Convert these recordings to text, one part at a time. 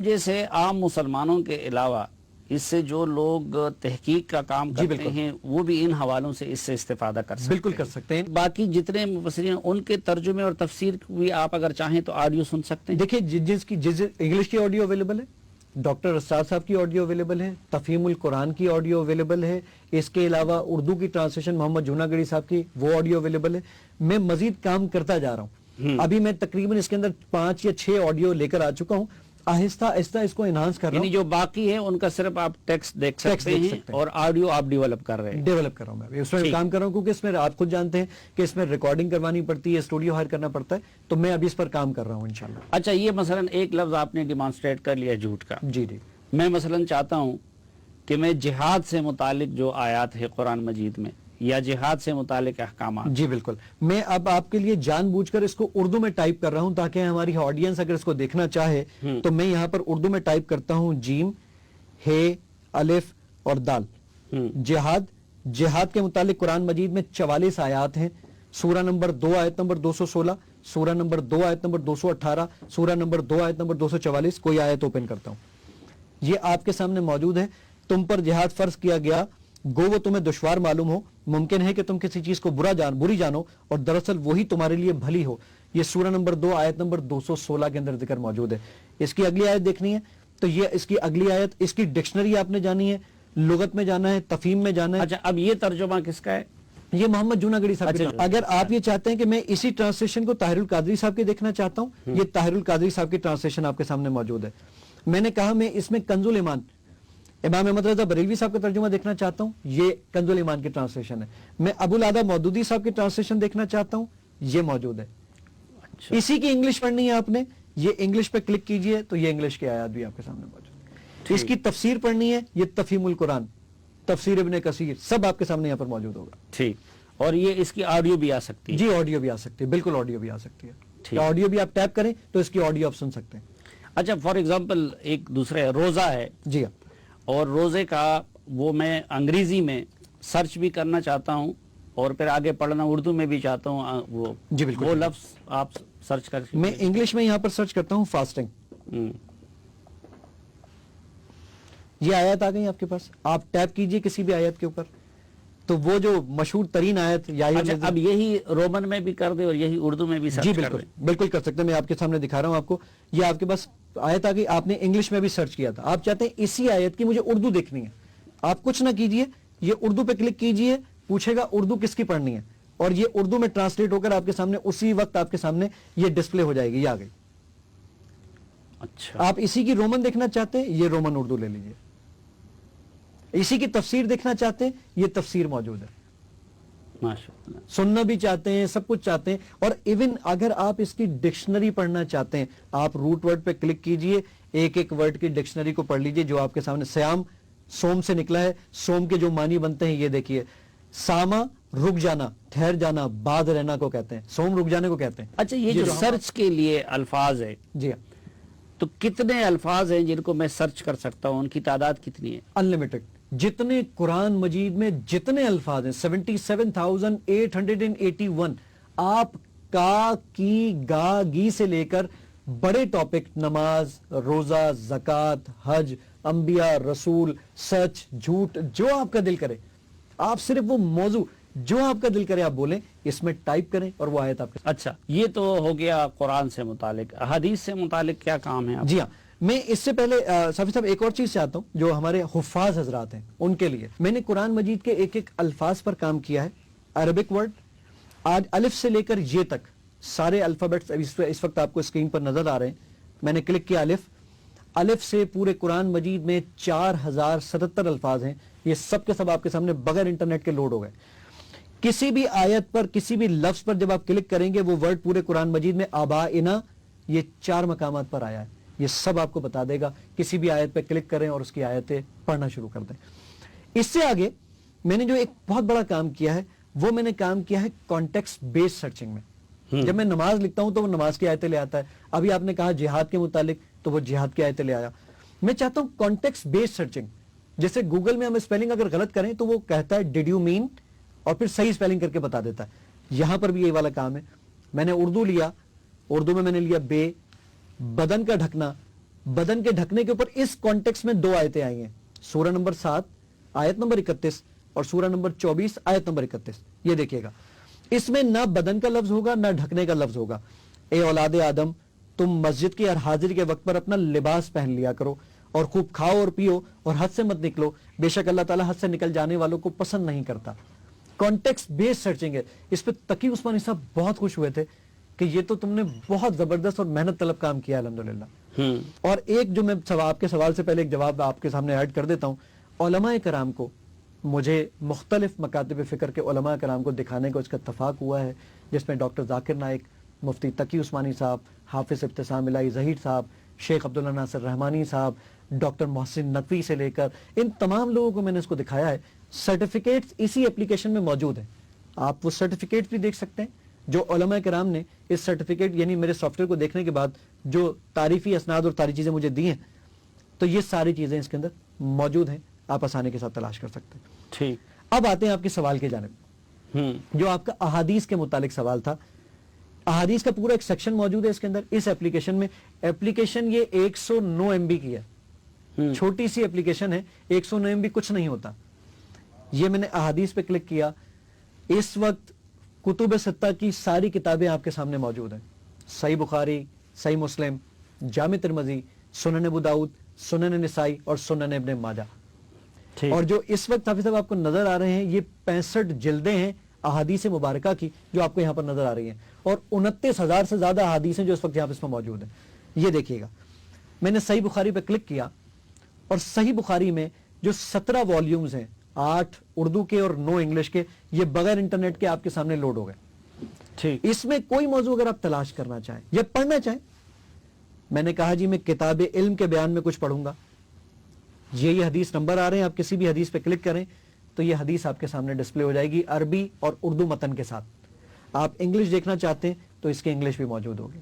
جیسے عام مسلمانوں کے علاوہ اس سے جو لوگ تحقیق کا کام کرتے ہیں وہ بھی ان حوالوں سے اس سے استفادہ کر سکتے ہیں. بالکل کر سکتے ہیں. باقی جتنے مفسرین ہیں ان کے ترجمے اور تفسیر بھی آپ اگر چاہیں تو آڈیو سن سکتے ہیں. دیکھیں جس انگلش کی آڈیو اویلیبل ہے، ڈاکٹر رسال صاحب کی آڈیو اویلیبل ہے، تفہیم القرآن کی آڈیو اویلیبل ہے، اس کے علاوہ اردو کی ٹرانسلیشن محمد جوناگڑی صاحب کی وہ آڈیو اویلیبل ہے. میں مزید کام کرتا جا رہا ہوں. ابھی میں تقریباً اس کے اندر 5 یا 6 آڈیو لے کر آ چکا ہوں. آہستہ آہستہ اس کو انہانس کر رہا ہوں. یعنی جو باقی ہے ان کا صرف آپ ٹیکسٹ دیکھ سکتے ہیں اور آڈیو آپ ڈیولپ کر رہے ہیں. ڈیولپ کر رہا ہوں میں اس میں کام کر رہا ہوں، کیونکہ اس میں آپ خود جانتے ہیں کہ اس میں ریکارڈنگ کروانی پڑتی ہے، اسٹوڈیو ہائر کرنا پڑتا ہے، تو میں ابھی اس پر کام کر رہا ہوں انشاءاللہ. اچھا، یہ مثلا ایک لفظ آپ نے ڈیمانسٹریٹ کر لیا جھوٹ کا. جی جی. میں مثلا چاہتا ہوں کہ میں جہاد سے متعلق جو آیات ہے قرآن مجید میں یا جہاد سے متعلق احکامات. جی بالکل. میں اب آپ کے لیے جان بوجھ کر اس کو اردو میں ٹائپ کر رہا ہوں تاکہ ہماری آڈینس اگر اس کو دیکھنا چاہے تو میں یہاں پر اردو میں ٹائپ کرتا ہوں جیم ہے الف اور دال. جہاد کے متعلق قرآن مجید میں 44 آیات ہیں. سورہ نمبر 2 آیت نمبر 216، سورہ نمبر 2 آیت نمبر 218، سورہ نمبر 2 آیت نمبر 244. کوئی آیت اوپن کرتا ہوں، یہ آپ کے سامنے موجود ہے. تم پر جہاد فرض کیا گیا گو وہ تمہیں دشوار معلوم ہو، ممکن ہے کہ تم کسی چیز کو بری جانو اور دراصل وہی تمہارے لیے بھلی ہو. یہ سورہ نمبر 2 آیت نمبر 216 کے اندر ذکر موجود ہے. اس کی اگلی آیت دیکھنی ہے تو یہ اس کی اگلی آیت، اس کی ڈکشنری آپ نے جانی ہے، لغت میں جانا ہے، تفہیم میں جانا ہے. اچھا، اب یہ ترجمہ کس کا ہے؟ یہ محمد جوناگڑی صاحب کا. اگر آپ یہ چاہتے ہیں کہ میں اسی ٹرانسلیشن کو طاہر القادری صاحب کے دیکھنا چاہتا ہوں، یہ طاہر القادری صاحب کی ٹرانسلیشن آپ کے سامنے موجود ہے. میں نے کہا میں اس میں کنز الایمان امام احمد رضا بریلوی صاحب کا ترجمہ دیکھنا چاہتا ہوں، یہ کنز الایمان کی ٹرانسلیشن ہے. میں ابو العلا مودودی صاحب کی ٹرانسلیشن دیکھنا چاہتا ہوں، یہ موجود ہے. اسی کی انگلش پڑھنی ہے آپ نے، یہ انگلش پہ کلک کیجئے تو یہ انگلش کی آیات بھی آپ کے سامنے موجود ہے. اس کی تفسیر پڑھنی ہے، یہ تفہیم القرآن، تفسیر ابن کثیر، سب آپ کے سامنے یہاں پر موجود ہوگا. ٹھیک. اور یہ اس کی آڈیو بھی آ سکتی ہے؟ جی آڈیو بھی آ سکتی ہے، بالکل آڈیو بھی آ سکتی ہے. آڈیو بھی آپ ٹیپ کریں تو اس کی آڈیو آپ سن سکتے ہیں. اچھا، فار ایگزامپل ایک دوسرے روزہ ہے. جی ہاں. اور روزے کا وہ میں انگریزی میں سرچ بھی کرنا چاہتا ہوں اور پھر آگے پڑھنا اردو میں بھی چاہتا ہوں. وہ جی بالکل، وہ لفظ آپ سرچ کر. میں انگلش میں یہاں پر سرچ کرتا ہوں فاسٹنگ. یہ آیت آ گئی آپ کے پاس، آپ ٹیپ کیجئے کسی بھی آیت کے اوپر تو وہ جو مشہور ترین آیت اب یہی رومن میں بھی کر دے اور یہی اردو میں بھی سرچ کر دے. بالکل کر سکتے ہیں. میں آپ کے سامنے دکھا رہا ہوں آپ کو. یہ آپ کے پاس آیت آ گئی، آپ نے انگلش میں بھی سرچ کیا تھا، آپ چاہتے ہیں اسی آیت کی مجھے اردو دیکھنی ہے. آپ کچھ نہ کیجئے، یہ اردو پہ کلک کیجئے، پوچھے گا اردو کس کی پڑھنی ہے اور یہ اردو میں ٹرانسلیٹ ہو کر آپ کے سامنے اسی وقت آپ کے سامنے یہ ڈسپلے ہو جائے گی. یہ آ گئی. اچھا، آپ اسی کی رومن دیکھنا چاہتے ہیں، یہ رومن اردو لے لیجئے. اسی کی تفسیر دیکھنا چاہتے ہیں، یہ تفسیر موجود ہے. ماشاءاللہ. سننا بھی چاہتے ہیں، سب کچھ چاہتے ہیں. اور ایون اگر آپ اس کی ڈکشنری پڑھنا چاہتے ہیں، آپ روٹ ورڈ پہ کلک کیجئے، ایک ایک ورڈ کی ڈکشنری کو پڑھ لیجئے جو آپ کے سامنے. سیام سوم سے نکلا ہے، سوم کے جو معنی بنتے ہیں یہ دیکھیے. ساما رک جانا، ٹھہر جانا، بعد رہنا کو کہتے ہیں، سوم رک جانے کو کہتے ہیں. اچھا، یہ جو سرچ کے لیے الفاظ ہے، جی ہاں، تو کتنے الفاظ ہیں جن کو میں سرچ کر سکتا ہوں؟ ان کی تعداد کتنی ہے؟ انلمیٹڈ. جتنے قرآن مجید میں جتنے الفاظ ہیں 77,881. آپ کا کی گا گی سے لے کر بڑے ٹاپک، نماز، روزہ، زکوٰۃ، حج، انبیاء، رسول، سچ، جھوٹ، جو آپ کا دل کرے، آپ صرف وہ موضوع جو آپ کا دل کرے آپ بولیں، اس میں ٹائپ کریں اور وہ آیت آپ کے. اچھا، یہ تو ہو گیا قرآن سے متعلق. حدیث سے متعلق کیا کام ہے آپ؟ جی ہاں، میں اس سے پہلے صافی صاحب ایک اور چیز چاہتا ہوں جو ہمارے حفاظ حضرات ہیں ان کے لیے. میں نے قرآن مجید کے ایک ایک الفاظ پر کام کیا ہے. عربک ورڈ آج الف سے لے کر یہ تک سارے الفابیٹس اس وقت آپ کو اسکرین پر نظر آ رہے ہیں. میں نے کلک کیا الف سے پورے قرآن مجید میں 4077 الفاظ ہیں. یہ سب کے سب آپ کے سامنے بغیر انٹرنیٹ کے لوڈ ہو گئے. کسی بھی آیت پر، کسی بھی لفظ پر جب آپ کلک کریں گے وہ ورڈ پورے قرآن مجید میں آبائنا یہ 4 مقامات پر آیا ہے. یہ سب آپ کو بتا دے گا. کسی بھی آیت پہ کلک کریں اور اس کی آیتیں پڑھنا شروع کر دیں. اس سے آگے میں نے جو ایک بہت بڑا کام کیا ہے وہ میں نے کام کیا ہے کانٹیکسٹ بیس سرچنگ میں. جب میں نماز لکھتا ہوں تو وہ نماز کی آیتیں لے آتا ہے. ابھی آپ نے کہا جہاد کے متعلق تو وہ جہاد کی آیتیں لے آیا. میں چاہتا ہوں کانٹیکسٹ بیس سرچنگ. جیسے گوگل میں ہم اسپیلنگ اگر غلط کریں تو وہ کہتا ہے ڈیڈ یو مین اور پھر صحیح اسپیلنگ کر کے بتا دیتا ہے. یہاں پر بھی یہی والا کام ہے. میں نے اردو لیا، اردو میں نے لیا بے، بدن کا ڈھکنا، بدن کے ڈھکنے کے اوپر اس کانٹیکس میں 2 آیتیں آئی ہیں, سورہ نمبر 7 آیت نمبر 31 اور سورہ نمبر 24 آیت نمبر 31. یہ دیکھیے گا, اس میں نہ بدن کا لفظ ہوگا نہ ڈھکنے کا لفظ ہوگا. اے اولاد آدم, تم مسجد کی ہر حاضری کے وقت پر اپنا لباس پہن لیا کرو اور خوب کھاؤ اور پیو اور حد سے مت نکلو, بے شک اللہ تعالیٰ حد سے نکل جانے والوں کو پسند نہیں کرتا. کانٹیکسٹ بیس سرچنگ ہے. اس پہ تقی عثمانی صاحب بہت خوش ہوئے تھے کہ یہ تو تم نے بہت زبردست اور محنت طلب کام کیا الحمدللہ. اور ایک جو میں آپ کے سوال سے پہلے ایک جواب آپ کے سامنے ایڈ کر دیتا ہوں. علماء کرام کو, مجھے مختلف مکاتب فکر کے علماء کرام کو دکھانے کا اس کا اتفاق ہوا ہے, جس میں ڈاکٹر ذاکر نائک, مفتی تقی عثمانی صاحب, حافظ ابتسام الہی ظہیر صاحب, شیخ عبداللہ ناصر رحمانی صاحب, ڈاکٹر محسن نقوی سے لے کر ان تمام لوگوں کو میں نے اس کو دکھایا ہے. سرٹیفکیٹس اسی اپلیکیشن میں موجود ہیں. آپ وہ سرٹیفکیٹ بھی دیکھ سکتے ہیں جو علماء کرام نے اس سرٹیفکیٹ یعنی میرے سافٹ ویئر کو دیکھنے کے بعد جو تعریفی اسناد اور ساری چیزیں مجھے دی ہیں, تو یہ ساری چیزیں اس کے اندر موجود ہیں, آپ آسانی کے ساتھ تلاش کر سکتے ہیں. ٹھیک, اب آتے ہیں آپ کے سوال کے جانب, جو آپ کا احادیث کے متعلق سوال تھا. احادیث کا پورا ایک سیکشن موجود ہے اس کے اندر, اس اپلیکیشن میں. اپلیکیشن یہ 109 MB کی ہے, چھوٹی سی اپلیکیشن ہے, 109 MB کچھ نہیں ہوتا. یہ میں نے احادیث پہ کلک کیا, اس وقت کتب ستہ کی ساری کتابیں آپ کے سامنے موجود ہیں. صحیح بخاری, صحیح مسلم, جامع ترمذی, سنن ابو داؤد, سنن نسائی اور سنن ابن ماجہ. اور جو اس وقت حافظ صاحب آپ کو نظر آ رہے ہیں یہ 65 جلدیں ہیں احادیث مبارکہ کی جو آپ کو یہاں پر نظر آ رہی ہیں, اور 29,000 سے زیادہ احادیث ہیں جو اس وقت یہاں پر اس میں موجود ہیں. یہ دیکھیے گا, میں نے صحیح بخاری پہ کلک کیا اور صحیح بخاری میں جو 17 والیومز ہیں, 8 اردو کے اور 9 انگلش کے, یہ بغیر انٹرنیٹ کے آپ کے سامنے لوڈ ہو گئے. ٹھیک, اس میں کوئی موضوع اگر آپ تلاش کرنا چاہیں یا پڑھنا چاہیں, میں نے کہا جی میں کتاب علم کے بیان میں کچھ پڑھوں گا, یہ حدیث نمبر آ رہے ہیں, آپ کسی بھی حدیث پہ کلک کریں تو یہ حدیث آپ کے سامنے ڈسپلے ہو جائے گی عربی اور اردو متن کے ساتھ. آپ انگلش دیکھنا چاہتے ہیں تو اس کے انگلش بھی موجود ہوگی.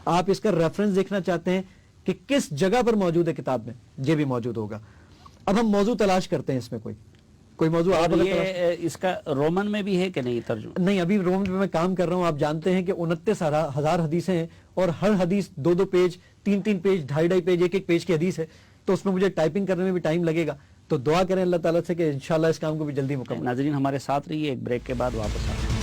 آپ اس کا ریفرنس دیکھنا چاہتے ہیں کہ کس جگہ پر موجود ہے کتاب میں, یہ بھی موجود ہوگا. اب ہم موضوع تلاش کرتے ہیں, اس میں کوئی موضوع آپ اس کا رومن میں بھی ہے کہ نہیں ترجمہ؟ نہیں, ابھی رومن میں کام کر رہا ہوں. آپ جانتے ہیں کہ 29,000 حدیثیں ہیں اور ہر حدیث 2 پیج, 3 پیج, 2.5 پیج, 1 پیج کی حدیث ہے, تو اس میں مجھے ٹائپنگ کرنے میں بھی ٹائم لگے گا. تو دعا کریں اللہ تعالیٰ سے کہ انشاءاللہ اس کام کو بھی جلدی مکمل. ناظرین ہمارے ساتھ رہیے, ایک بریک کے بعد واپس آئیں.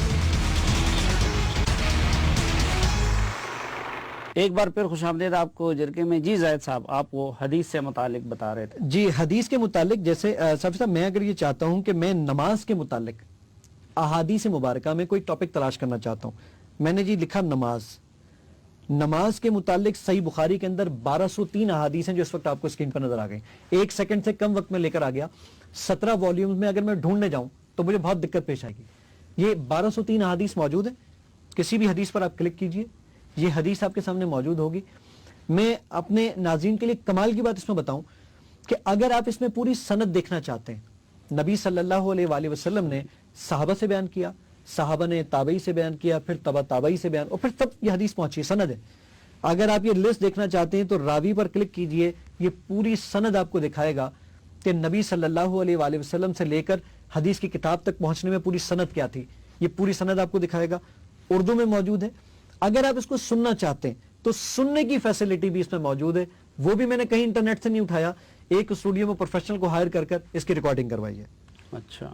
ایک بار پھر خوش آمدید آپ کو جرگے میں. جی زاہد صاحب, آپ وہ حدیث سے متعلق بتا رہے تھے. جی, حدیث کے متعلق جیسے صاحب میں اگر یہ چاہتا ہوں کہ میں نماز کے متعلق احادیث مبارکہ میں کوئی ٹاپک تلاش کرنا چاہتا ہوں, میں نے جی لکھا نماز کے متعلق صحیح بخاری کے اندر 1203 احادیث ہیں جو اس وقت آپ کو اسکرین پر نظر آ گئی. 1 سیکنڈ سے کم وقت میں لے کر آ گیا. 17 والیومز میں اگر میں ڈھونڈنے جاؤں تو مجھے بہت دقت پیش آئے گی. یہ 1203 احادیث موجود ہیں, کسی بھی حدیث پر آپ کلک کیجئے, یہ حدیث آپ کے سامنے موجود ہوگی. میں اپنے ناظرین کے لیے کمال کی بات اس میں بتاؤں کہ اگر آپ اس میں پوری سند دیکھنا چاہتے ہیں, نبی صلی اللہ علیہ وآلہ وسلم نے صحابہ سے بیان کیا, صحابہ نے تابعی سے بیان کیا, پھر تبع تابعی سے بیان, اور پھر تب یہ حدیث پہنچی, سند ہے. اگر آپ یہ لسٹ دیکھنا چاہتے ہیں تو راوی پر کلک کیجئے, یہ پوری سند آپ کو دکھائے گا کہ نبی صلی اللہ علیہ وآلہ وسلم سے لے کر حدیث کی کتاب تک پہنچنے میں پوری سند کیا تھی, یہ پوری سند آپ کو دکھائے گا. اردو میں موجود ہے. اگر آپ اس کو سننا چاہتے ہیں تو سننے کی فیسلٹی بھی اس میں موجود ہے, وہ بھی میں نے کہیں انٹرنیٹ سے نہیں اٹھایا, ایک اسٹوڈیو میں پروفیشنل کو ہائر کر اس کی ریکارڈنگ کروائی ہے. اچھا,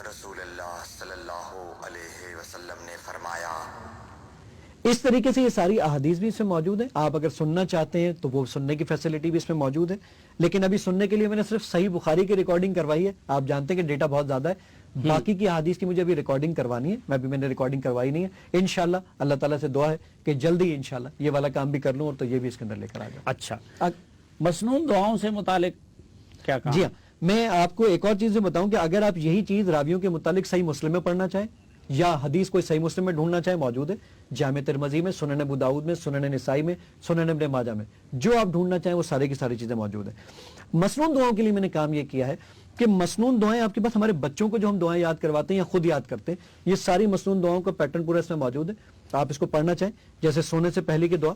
رسول اللہ صلی اللہ علیہ وسلم نے فرمایا. اس طریقے سے یہ ساری احادیث بھی اس میں موجود ہیں. آپ اگر سننا چاہتے ہیں تو وہ سننے کی فیسلٹی بھی اس میں موجود ہے, لیکن ابھی سننے کے لیے میں نے صرف صحیح بخاری کی ریکارڈنگ کروائی ہے. آپ جانتے ہیں کہ ڈیٹا بہت زیادہ ہے, باقی کی احادیث کی مجھے ابھی ریکارڈنگ کروانی ہے, میں نے ریکارڈنگ کروائی نہیں ہے. انشاءاللہ اللہ تعالیٰ سے دعا ہے کہ جلدی انشاءاللہ یہ والا کام بھی کر لوں اور تو یہ بھی اس کے اندر لے کر آ جاؤں. اچھا, مسنون دعاؤں سے متعلق کیا کام؟ جی ہاں, میں آپ کو ایک اور چیز بتاؤں کہ اگر آپ یہی چیز راویوں کے متعلق صحیح مسلم میں پڑھنا چاہیں یا حدیث کوئی صحیح مسلم میں ڈھونڈنا چاہیں, موجود ہے جامع ترمذی میں, سنن ابو داؤد میں, سنن نسائی میں, سنن ابن ماجہ میں, جو آپ ڈھونڈنا چاہیں وہ سارے کی ساری چیزیں موجود ہیں. مسنون دعاؤں کے لیے میں نے کام یہ کیا ہے کہ مسنون دعائیں آپ کے پاس, ہمارے بچوں کو جو ہم دعائیں یاد کرواتے ہیں یا خود یاد کرتے ہیں, یہ ساری مسنون دعاؤں کا پیٹرن پورا اس میں موجود ہے. آپ اس کو پڑھنا چاہیں, جیسے سونے سے پہلے کی دعا,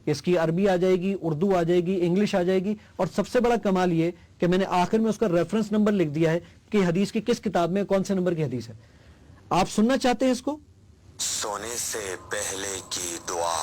اس کی عربی آ جائے گی, اردو آ جائے گی, انگلش آ جائے گی, اور سب سے بڑا کمال یہ کہ میں نے آخر میں اس کا ریفرنس نمبر لکھ دیا ہے کہ حدیث کی کس کتاب میں کون سے نمبر کی حدیث ہے. آپ سننا چاہتے ہیں اس کو؟ سونے سے پہلے کی دعا.